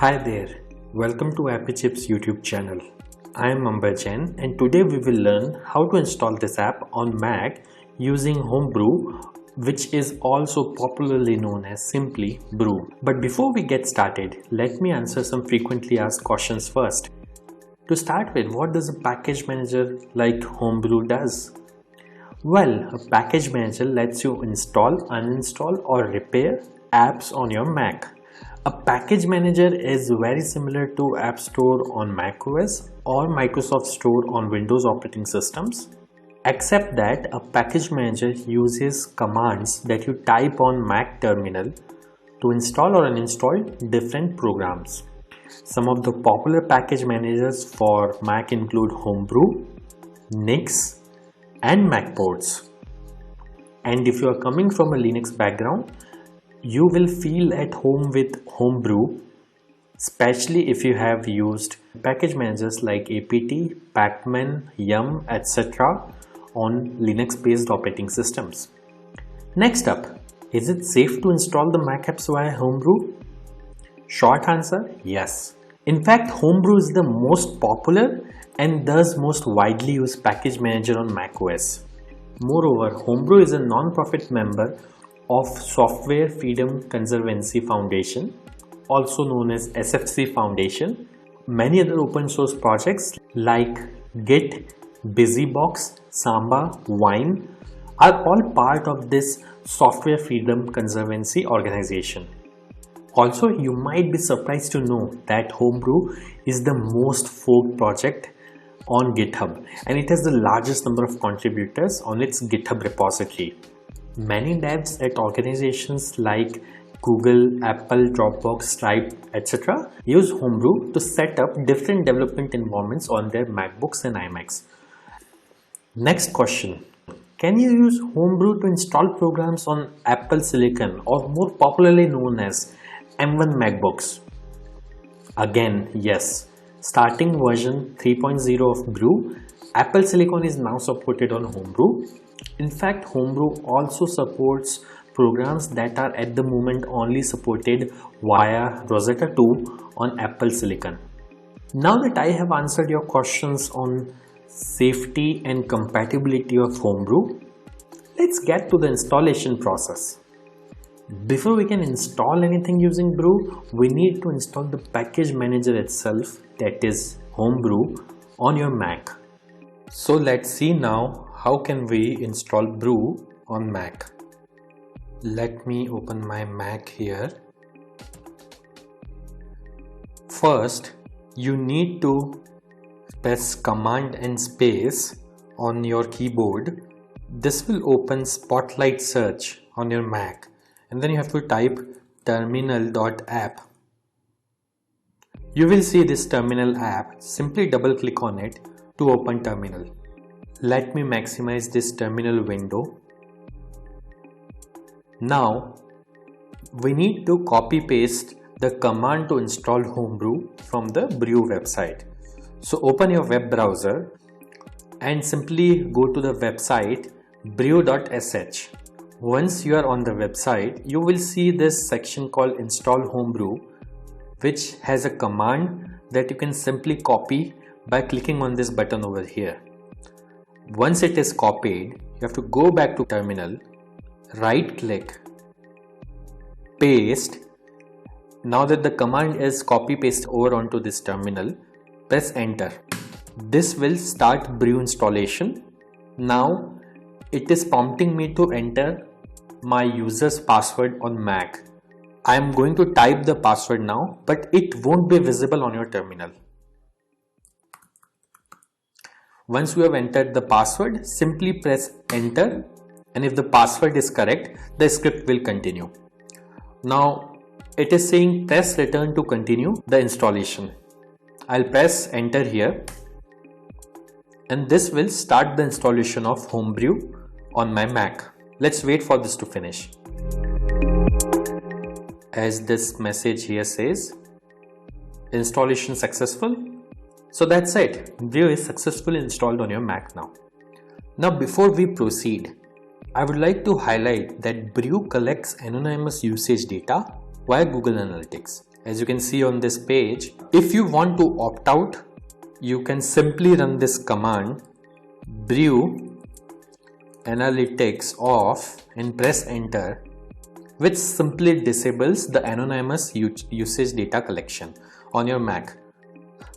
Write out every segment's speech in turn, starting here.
Hi there, welcome to AppyChip's YouTube channel. I am Amberjan and today we will learn how to install this app on Mac using Homebrew, which is also popularly known as simply Brew. But before we get started, let me answer some frequently asked questions first. To start with, what does a package manager like Homebrew does? Well, a package manager lets you install, uninstall or repair apps on your Mac. A package manager is very similar to App Store on macOS or Microsoft Store on Windows operating systems, except that a package manager uses commands that you type on Mac terminal to install or uninstall different programs. Some of the popular package managers for Mac include Homebrew, Nix, and Macports. And if you are coming from a Linux background, you will feel at home with Homebrew, especially if you have used package managers like apt, pacman, yum, etc. on Linux based operating systems. Next up, is it safe to install the Mac apps via Homebrew? Short answer, yes. In fact, Homebrew is the most popular and thus most widely used package manager on macOS. Moreover, Homebrew is a non-profit member of Software Freedom Conservancy Foundation, also known as SFC Foundation. Many other open source projects like Git, BusyBox, Samba, Wine are all part of this Software Freedom Conservancy organization. Also, you might be surprised to know that Homebrew is the most forked project on GitHub and it has the largest number of contributors on its GitHub repository. Many devs at organizations like Google, Apple, Dropbox, Stripe, etc. use Homebrew to set up different development environments on their MacBooks and iMacs. Next question. Can you use Homebrew to install programs on Apple Silicon or more popularly known as M1 MacBooks? Again, yes. Starting version 3.0 of Brew, Apple Silicon is now supported on Homebrew. In fact, Homebrew also supports programs that are at the moment only supported via Rosetta 2 on Apple Silicon. Now that I have answered your questions on safety and compatibility of Homebrew, let's get to the installation process. Before we can install anything using Brew, we need to install the package manager itself, that is Homebrew, on your Mac. So let's see now how can we install Brew on Mac. Let me open my Mac here. First, you need to press Command and space on your keyboard. This will open Spotlight search on your Mac, and then you have to type terminal.app. You will see this terminal app. Simply double click on it to open terminal. Let me maximize this terminal window. Now we need to copy paste the command to install Homebrew from the Brew website. So open your web browser and simply go to the website brew.sh. Once you are on the website, you will see this section called Install Homebrew, which has a command that you can simply copy by clicking on this button over here. Once it is copied, you have to go back to terminal, right click, paste. Now that the command is copy paste over onto this terminal, press enter. This will start Brew installation. Now it is prompting me to enter my user's password on Mac. I am going to type the password now, but it won't be visible on your terminal. Once you have entered the password, simply press enter, and if the password is correct, the script will continue. Now it is saying press return to continue the installation. I'll press enter here, and this will start the installation of Homebrew on my Mac. Let's wait for this to finish. As this message here says, installation successful. So that's it. Brew is successfully installed on your Mac now. Now before we proceed, I would like to highlight that Brew collects anonymous usage data via Google Analytics. As you can see on this page, if you want to opt out, you can simply run this command brew analytics off and press enter, which simply disables the anonymous usage data collection on your Mac.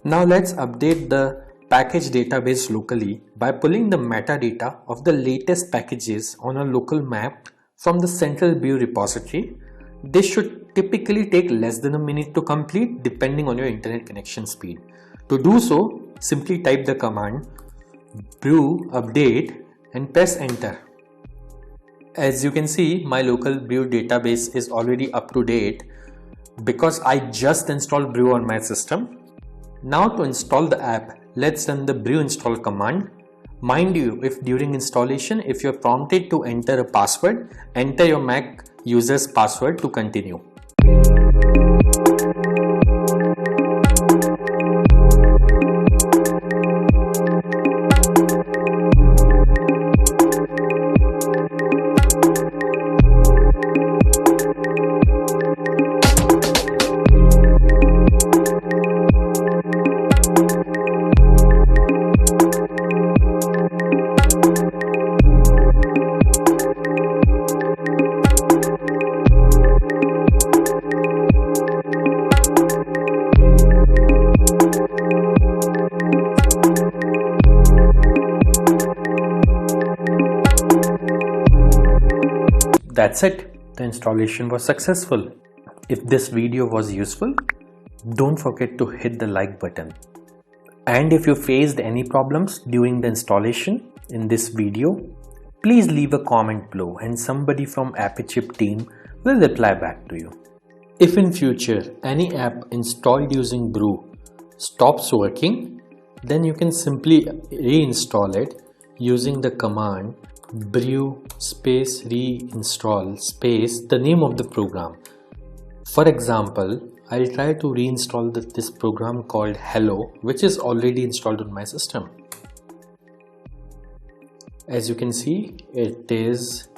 Now let's update the package database locally by pulling the metadata of the latest packages on a local map from the central brew repository. This should typically take less than a minute to complete depending on your internet connection speed. To do so, simply type the command brew update and press enter. As you can see, my local brew database is already up to date because I just installed brew on my system. Now to install the app, let's run the brew install command. Mind you, if during installation, if you're prompted to enter a password, enter your Mac user's password to continue. That's it. The installation was successful. If this video was useful, don't forget to hit the like button. And if you faced any problems during the installation in this video, please leave a comment below and somebody from AppyChip team will reply back to you. If in future any app installed using brew stops working, then you can simply reinstall it using the command brew space reinstall space the name of the program. For example, I'll try to reinstall this program called Hello, which is already installed on my system. As you can see, it is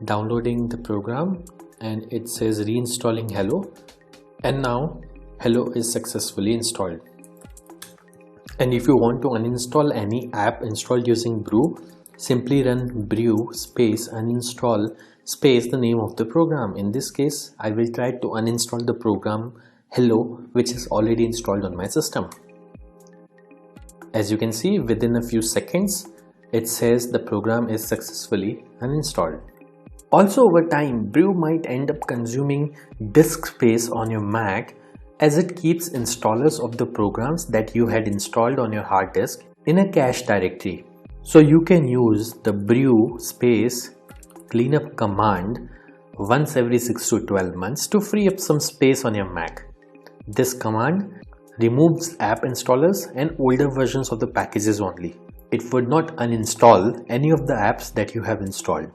downloading the program and it says reinstalling Hello, and now Hello is successfully installed. And if you want to uninstall any app installed using brew, simply run brew space uninstall space the name of the program. In this case, I will try to uninstall the program Hello, which is already installed on my system. As you can see, within a few seconds, it says the program is successfully uninstalled. Also, over time, brew might end up consuming disk space on your Mac as it keeps installers of the programs that you had installed on your hard disk in a cache directory. So you can use the brew space cleanup command once every 6 to 12 months to free up some space on your Mac. This command removes app installers and older versions of the packages only. It would not uninstall any of the apps that you have installed.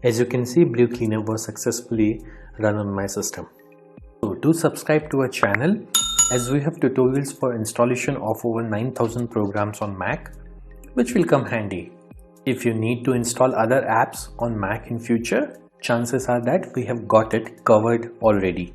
As you can see, brew cleanup was successfully run on my system. So do subscribe to our channel as we have tutorials for installation of over 9,000 programs on Mac, which will come handy. If you need to install other apps on Mac in future, chances are that we have got it covered already.